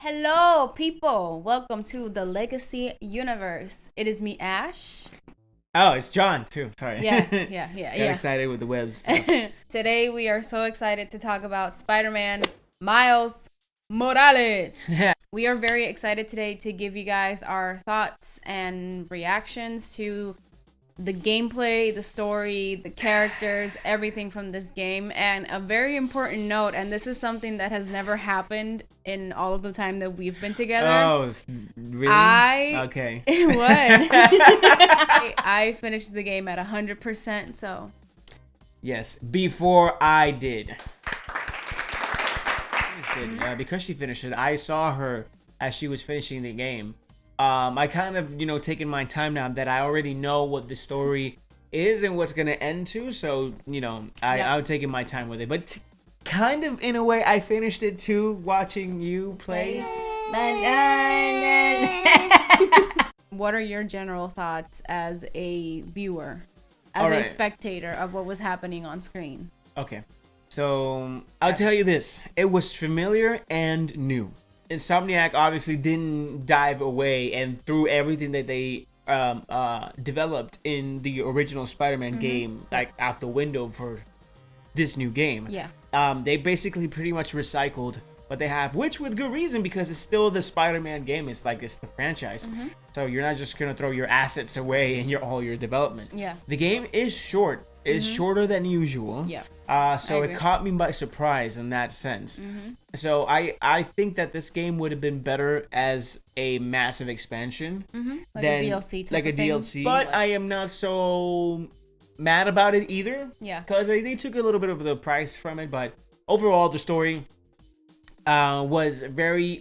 Hello, people. Welcome to the Legacy Universe. It is me, Ash. Oh, it's John too. Sorry. Yeah. Got excited with the webs. Stuff. Today, we are so excited to talk about Spider-Man Miles Morales. We are very excited today to give you guys our thoughts and reactions to the gameplay, the story, the characters, everything from this game. And a very important note, and this is something that has never happened in all of the time that we've been together. Oh, really? Okay. What? I finished the game at 100%, so. Yes, before I did. Because she finished it, I saw her as she was finishing the game. I kind of, taking my time now that I already know what the story is and what's going to end to. So, I'm taking my time with it. But kind of, in a way, I finished it too, watching you play. What are your general thoughts as a viewer, as a spectator of what was happening on screen? Okay. So, I'll tell you this. It was familiar and new. Insomniac obviously didn't dive away and threw everything that they developed in the original Spider-Man game out the window for this new game. Yeah. They basically pretty much recycled what they have, which with good reason, because it's still the Spider-Man game. It's the franchise. So you're not just gonna throw your assets away and all your development. Yeah. The game is short. It's shorter than usual. Yeah. So it caught me by surprise in that sense. So I think that this game would have been better as a massive expansion. Like a DLC type like a of thing. DLC. But I am not so mad about it either. Yeah. Because they took a little bit of the price from it. But overall, the story was very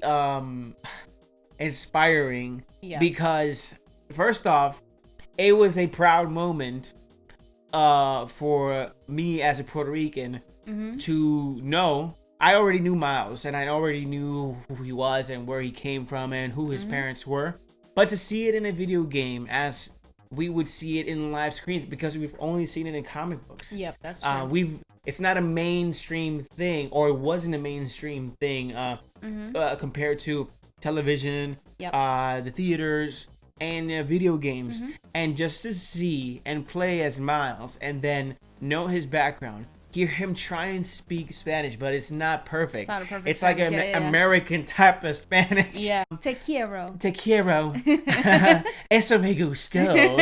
inspiring. Yeah. Because, first off, it was a proud moment for me as a Puerto Rican to know. I already knew Miles and I already knew who he was and where he came from and who his parents were, but to see it in a video game as we would see it in live screens, because we've only seen it in comic books. Yep, that's true. It's not a mainstream thing, or it wasn't a mainstream thing compared to television, the theaters, and video games. And just to see and play as Miles and then know his background, hear him try and speak Spanish, but it's not perfect. It's not a perfect It's Spanish. like an American type of Spanish. Yeah. Te quiero. Te quiero. Eso me gustó.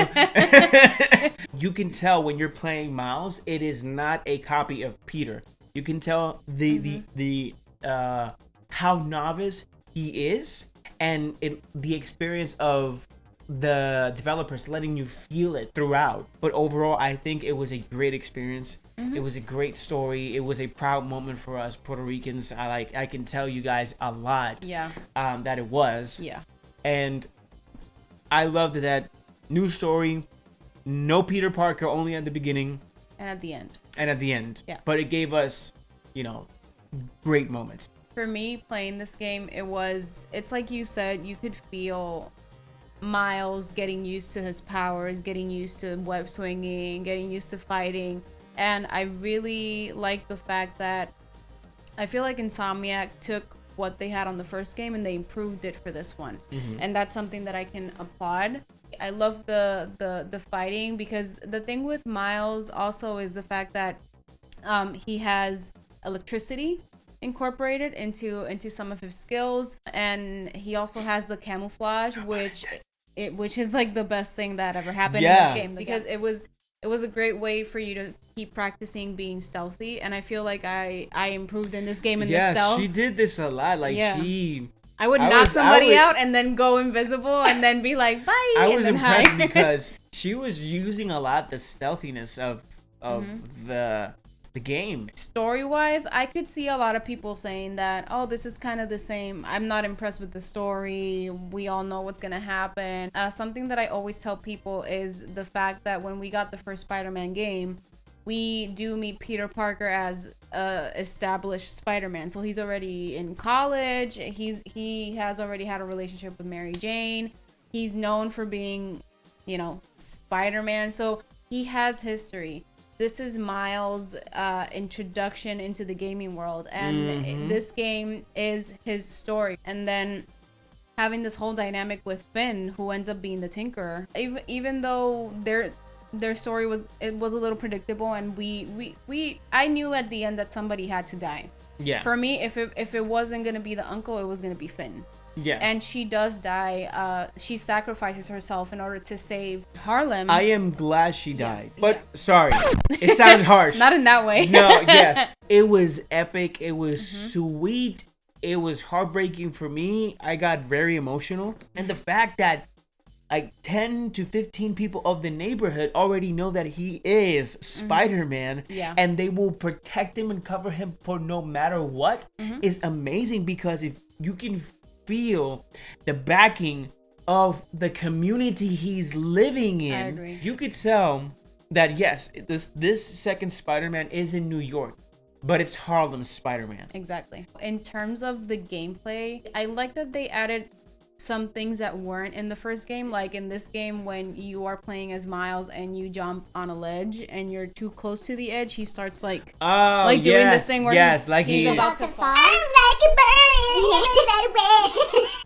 You can tell when you're playing Miles, it is not a copy of Peter. You can tell the how novice he is, and the experience of the developers letting you feel it throughout. But overall, I think it was a great experience. It was a great story. It was a proud moment for us Puerto Ricans. I can tell you guys a lot. Yeah. That it was. Yeah. And I loved that new story. No Peter Parker, only at the beginning And at the end. Yeah. But it gave us, great moments. For me, playing this game, it's like you said, you could feel Miles getting used to his powers, getting used to web swinging, getting used to fighting. And I really like the fact that I feel like Insomniac took what they had on the first game and they improved it for this one. And that's something that I can applaud. I love the fighting, because the thing with Miles also is the fact that he has electricity incorporated into some of his skills, and he also has the camouflage, which is like the best thing that ever happened in this game, because it was a great way for you to keep practicing being stealthy, and I feel like I improved in this game in the stealth. She did this a lot. I would knock somebody out and then go invisible and then be like, bye. I was impressed because she was using a lot the stealthiness of the game. Story-wise, I could see a lot of people saying that, oh, this is kind of the same. I'm not impressed with the story. We all know what's going to happen. Something that I always tell people is the fact that when we got the first Spider-Man game, we do meet Peter Parker as established Spider-Man. So he's already in college. He has already had a relationship with Mary Jane. He's known for being, Spider-Man. So he has history. this is Miles' introduction into the gaming world, and this game is his story. And then having this whole dynamic with Finn, who ends up being the Tinkerer, even though their story was a little predictable, and I knew at the end that somebody had to die. Yeah. For me, if it wasn't gonna be the uncle, it was gonna be Finn. Yeah. And she does die. She sacrifices herself in order to save Harlem. I am glad she died. But sorry, it sounded harsh. Not in that way. No, yes. It was epic. It was sweet. It was heartbreaking for me. I got very emotional. And the fact that like 10 to 15 people of the neighborhood already know that he is Spider-Man, and they will protect him and cover him for no matter what is amazing, because if you can feel the backing of the community he's living in, I agree. you could tell that yes, this second Spider-Man is in New York, but it's Harlem's Spider-Man. Exactly. In terms of the gameplay, I like that they added some things that weren't in the first game. Like in this game, when you are playing as Miles and you jump on a ledge and you're too close to the edge, he starts like doing this thing where he's about to fall.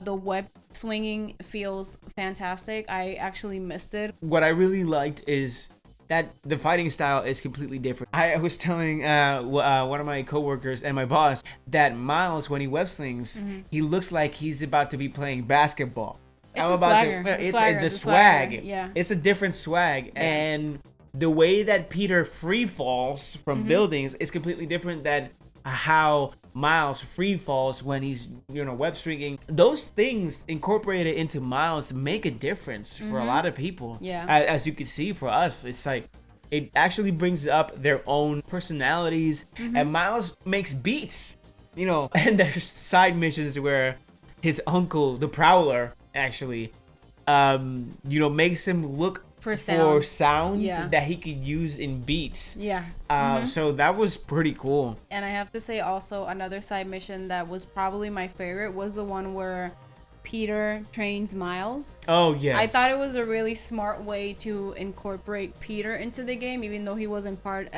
The web swinging feels fantastic. I actually missed it. What I really liked is that the fighting style is completely different. I was telling one of my coworkers and my boss that Miles, when he web slings, he looks like he's about to be playing basketball. It's the swag. Yeah. It's a different swag. And the way that Peter free falls from buildings is completely different than how Miles free falls when he's web swinging. Those things incorporated into Miles make a difference for a lot of people. Yeah. As you can see, for us, it's like it actually brings up their own personalities, and Miles makes beats, and there's side missions where his uncle, the Prowler, actually makes him look for sounds that he could use in beats. So that was pretty cool. And I have to say also, another side mission that was probably my favorite was the one where Peter trains Miles. Oh yes. I thought it was a really smart way to incorporate Peter into the game, even though he wasn't a part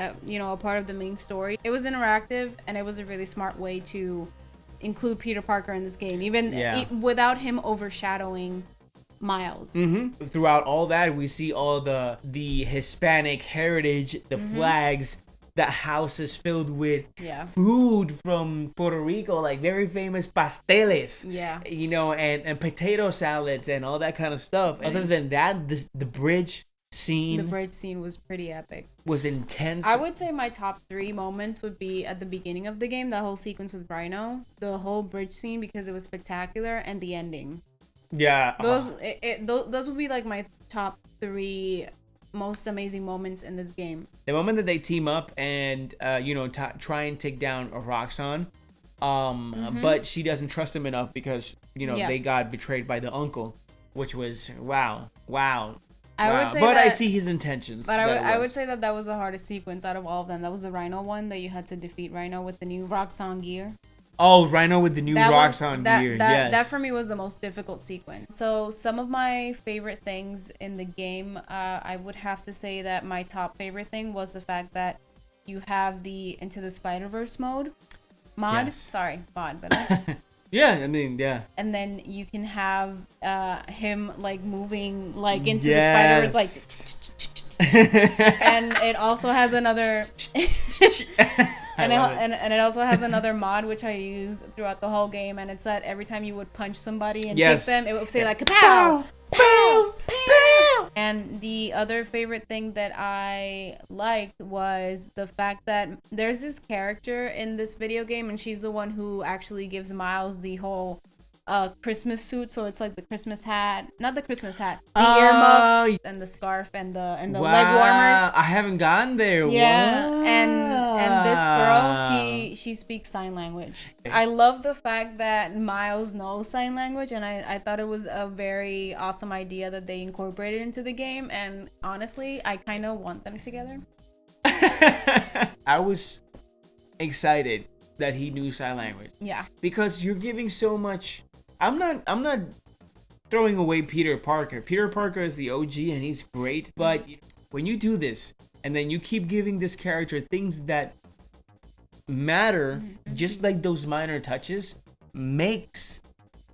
of the main story. It was interactive, and it was a really smart way to include Peter Parker in this game, even without him overshadowing Miles. Throughout all that, we see all the Hispanic heritage, the flags, the houses filled with food from Puerto Rico, like very famous pasteles, and potato salads and all that kind of stuff. Other than that, the bridge scene was pretty epic. Was intense. I would say my top 3 moments would be at the beginning of the game, the whole sequence with Rhino, the whole bridge scene because it was spectacular, and the ending. Yeah, those would be like my top 3 most amazing moments in this game. The moment that they team up and try and take down Roxanne, but she doesn't trust him enough because they got betrayed by the uncle, which was wow. I would say I see his intentions. But I would say that was the hardest sequence out of all of them. That was the Rhino one, that you had to defeat Rhino with the new Roxanne gear. Oh, Rhino with the new Roxanne gear. Yes. That for me was the most difficult sequence. So some of my favorite things in the game, I would have to say that my top favorite thing was the fact that you have the Into the Spider-Verse mod. Sorry, mod, but yeah, I mean, yeah. And then you can have him like moving like into the Spider-Verse, like and it also has another and it also has another mod which I use throughout the whole game, and it's that every time you would punch somebody and hit them, it would say like kapow, pow, pow. And the other favorite thing that I liked was the fact that there's this character in this video game, and she's the one who actually gives Miles the whole Christmas suit. So it's like the Christmas hat, not the Christmas hat, the earmuffs and the scarf and the leg warmers. I haven't gotten there. Yeah, wow. and this girl, she speaks sign language. I love the fact that Miles knows sign language, and I thought it was a very awesome idea that they incorporated into the game. And honestly, I kind of want them together. I was excited that he knew sign language. Yeah, because you're giving so much. I'm not throwing away Peter Parker. Peter Parker is the OG and he's great, but when you do this, and then you keep giving this character things that matter, just like those minor touches, makes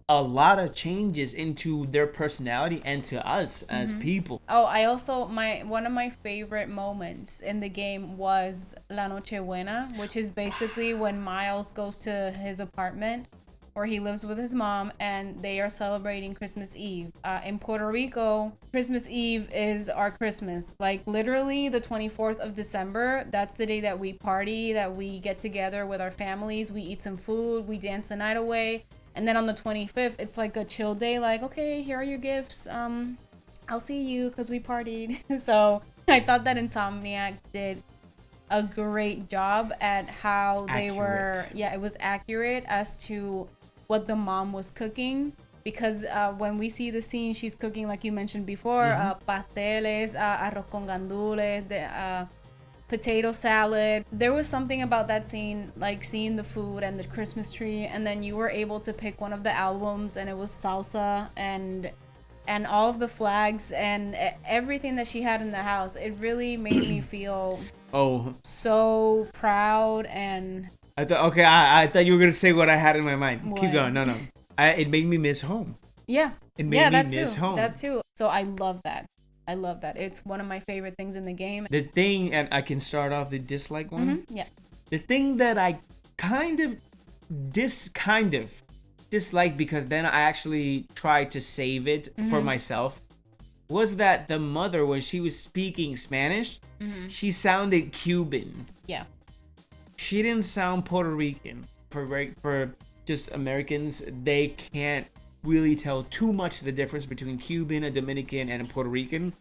a lot of changes into their personality and to us as people. Oh, I also one of my favorite moments in the game was La Nochebuena, which is basically when Miles goes to his apartment where he lives with his mom and they are celebrating Christmas Eve. In Puerto Rico, Christmas Eve is our Christmas. Like literally the 24th of December, that's the day that we party, that we get together with our families, we eat some food, we dance the night away. And then on the 25th, it's like a chill day, like, okay, here are your gifts. I'll see you because we partied. So I thought that Insomniac did a great job at how they were. Yeah, it was accurate as to what the mom was cooking. Because when we see the scene, she's cooking, like you mentioned before, pasteles, arroz con gandules, potato salad. There was something about that scene, like seeing the food and the Christmas tree, and then you were able to pick one of the albums, and it was salsa and all of the flags and everything that she had in the house. It really made me feel so proud. And I thought you were gonna say what I had in my mind. What? Keep going. No. It made me miss home. Yeah. It made me miss home. That too. So I love that. It's one of my favorite things in the game. The thing, and I can start off the dislike one. Yeah. The thing that I kind of dislike, because then I actually tried to save it for myself, was that the mother, when she was speaking Spanish, she sounded Cuban. Yeah. She didn't sound Puerto Rican. For just Americans, they can't really tell too much the difference between Cuban, a Dominican, and a Puerto Rican.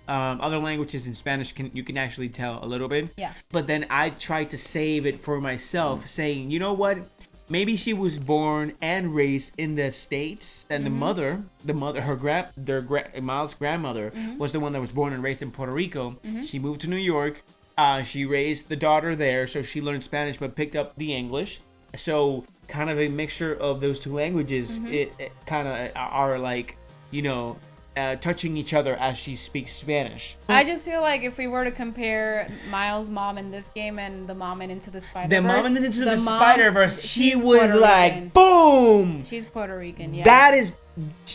Other languages in Spanish you can actually tell a little bit. Yeah. But then I tried to save it for myself, saying, you know what? Maybe she was born and raised in the States, and Miles' grandmother was the one that was born and raised in Puerto Rico. She moved to New York. She raised the daughter there, so she learned Spanish but picked up the English. So kind of a mixture of those two languages. It kind of are like, touching each other as she speaks Spanish. I just feel like if we were to compare Miles' mom in this game and the mom in Into the Spider-Verse, the mom in Into the Spider-Verse, she was like, boom! She's Puerto Rican, yeah.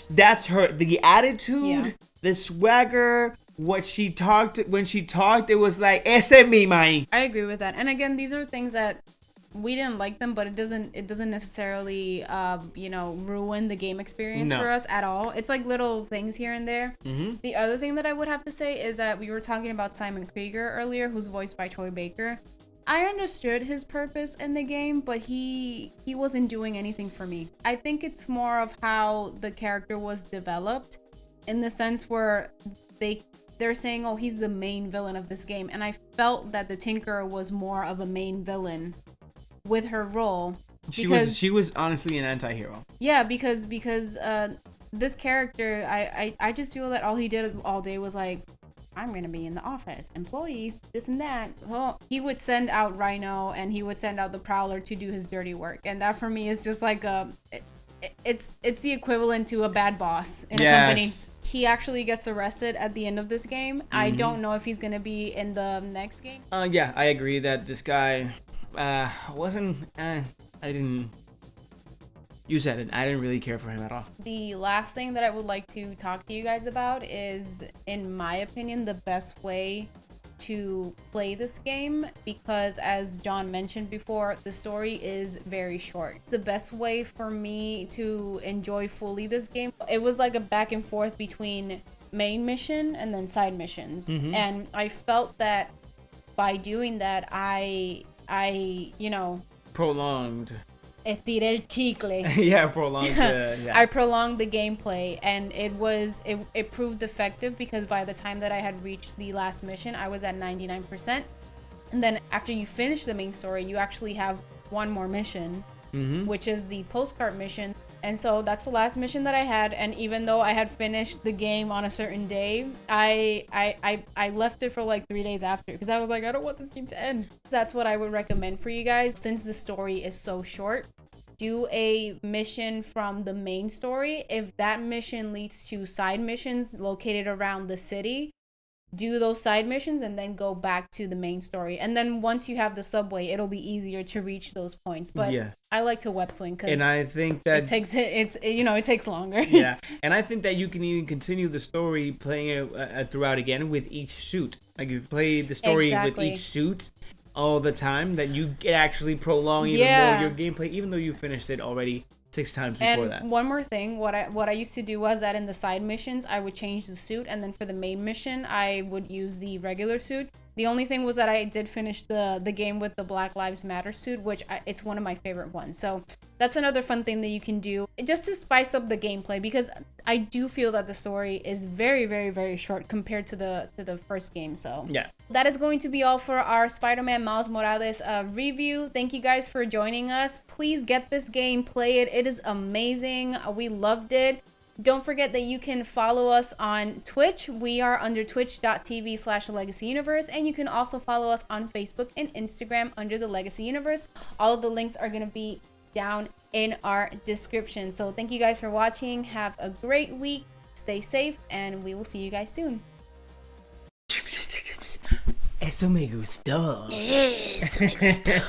That's her. The attitude, the swagger, when she talked, it was like, ese es mi maíz. I agree with that. And again, these are things that we didn't like them, but it doesn't necessarily ruin the game experience for us at all. It's like little things here and there. The other thing that I would have to say is that we were talking about Simon Krieger earlier, who's voiced by Troy Baker. I understood his purpose in the game, but he wasn't doing anything for me. I think it's more of how the character was developed, in the sense where they're saying, oh, he's the main villain of this game, and I felt that the Tinker was more of a main villain with her role. She was honestly an anti-hero. Yeah, because this character, I just feel that all he did all day was like, I'm gonna be in the office, employees, this and that. Oh, he would send out Rhino and he would send out the Prowler to do his dirty work, and that for me is just like it's the equivalent to a bad boss in a company. He actually gets arrested at the end of this game. I don't know if he's gonna be in the next game. Yeah, I agree that this guy you said it. I didn't really care for him at all. The last thing that I would like to talk to you guys about is, in my opinion, the best way to play this game, because as John mentioned before, the story is very short. The best way for me to enjoy fully this game, it was like a back and forth between main mission and then side missions. And I felt that by doing that, I prolonged. Estiré el chicle. Yeah, prolonged. I prolonged the gameplay, and it proved effective, because by the time that I had reached the last mission, I was at 99%. And then after you finish the main story, you actually have one more mission, which is the postcard mission. And so that's the last mission that I had. And even though I had finished the game on a certain day, I left it for like 3 days after, because I was like, I don't want this game to end. That's what I would recommend for you guys. Since the story is so short, do a mission from the main story. If that mission leads to side missions located around the city, do those side missions and then go back to the main story. And then once you have the subway, it'll be easier to reach those points. But yeah. I like to web swing because and I think that it takes longer. Yeah, and I think that you can even continue the story playing it throughout again with each suit. Like you play the story with each suit all the time, then you can actually prolong even more your gameplay, even though you finished it already 6 times before that. And one more thing, what I used to do was that in the side missions, I would change the suit, and then for the main mission, I would use the regular suit. The only thing was that I did finish the game with the Black Lives Matter suit, it's one of my favorite ones. So that's another fun thing that you can do just to spice up the gameplay, because I do feel that the story is very, very, very short compared to the first game. So yeah, that is going to be all for our Spider-Man Miles Morales review. Thank you guys for joining us. Please get this game, play it. It is amazing. We loved it. Don't forget that you can follow us on Twitch. We are under twitch.tv/LegacyUniverse, and you can also follow us on Facebook and Instagram under the Legacy Universe. All of the links are going to be down in our description. So thank you guys for watching. Have a great week. Stay safe, and we will see you guys soon. Eso me gustó. Eso me gustó.